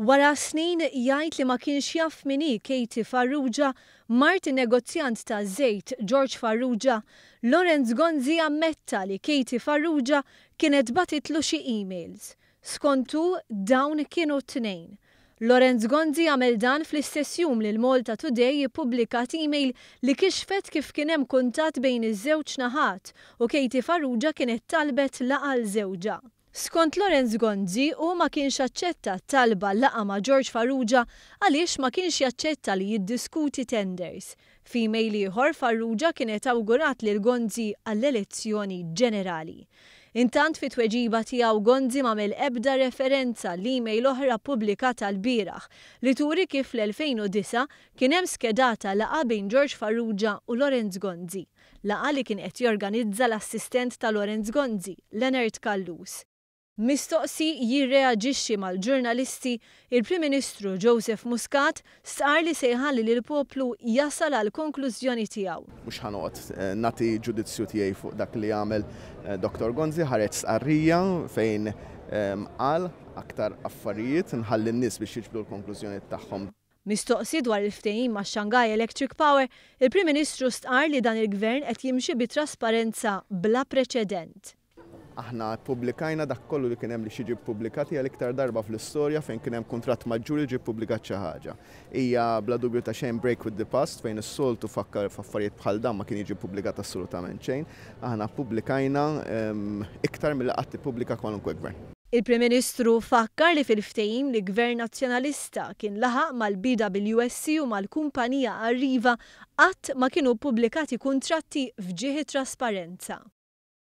Wara snin jgħid li ma kienx jaf min hi Cathy Farrugia, mart in-negozjant ta' żejt George Farrugia, Gonzi ammetta li Cathy Farrugia kienet batitlu xi emails. Skontu dawn kienu tnejn. Gonzi għamel dan fl-istess jum li l-Malta Today ippubblikat email li kixfet kif kien hemm kuntatt bejn iż-żewġ naħat u Cathy Farrugia kienet talbet laqgħa l-żewġa. Skont Gonzi u ma kienx jaċċetta talba laqa ma' George Farrugia għaliex ma kienx jaċċetta li jiddiskuti tenders. F'email ieħor Farrugia kienet awgurat lil Gonzi għall-elezzjoni ġenerali. Intant fit-tweġiba tiegħu Gonzi m'għamel ebda referenza l-email oħra pubblikata l-bieraħ li turi kif l-2009 kien hemm skedata laqa bejn George Farrugia u Gonzi. Laqa li kien qed jorganizza l-assistent ta' Gonzi, Kellu. Mistoqsi jirreaġixxi mal-ġurnalisti, il-Prim Ministru Joseph Muscat sar li se jħalli lill-poplu jasal għal konklużjoni tiegħu. Mhux ħanoqgħod nagħti ġudizzju tiegħi fuq dak li għamel Dr. Gonzi, ħareġ sqarrija fejn qal aktar affarijiet nħalli n-nies biex jiġbdu l-konklużjoni tagħhom. Mistoqsi dwar il-ftehim ma' Shanghai Electric Power, il-Prim Ministru stqar li dan il-Gvern qed jimxi bi trasparenza bla preċedent. Aħna pubblikajna dak kollu li kien hemm li xiġi pubblikati għal iktar darba fl-istorja fejn kien hemm kuntratt maġġur li ġie pubblikat xi ħaġa. Hija bla dubju ta' xejn break with the past fejn is-soltu fakkar f'affarijiet bħal dan ma kien jiġi pubblikat assolutament xejn. Aħna pubblikajna iktar milli qatt tippubblika kwalunkwe gvern. Il-Prim Ministru fakkar li fil-ftehim li Gvern Nazzjonalista kien laħaq mal-BWSC u mal-kumpanija Arriva qatt ma kienu pubblikati kuntratti f'ġieħi trasparenza.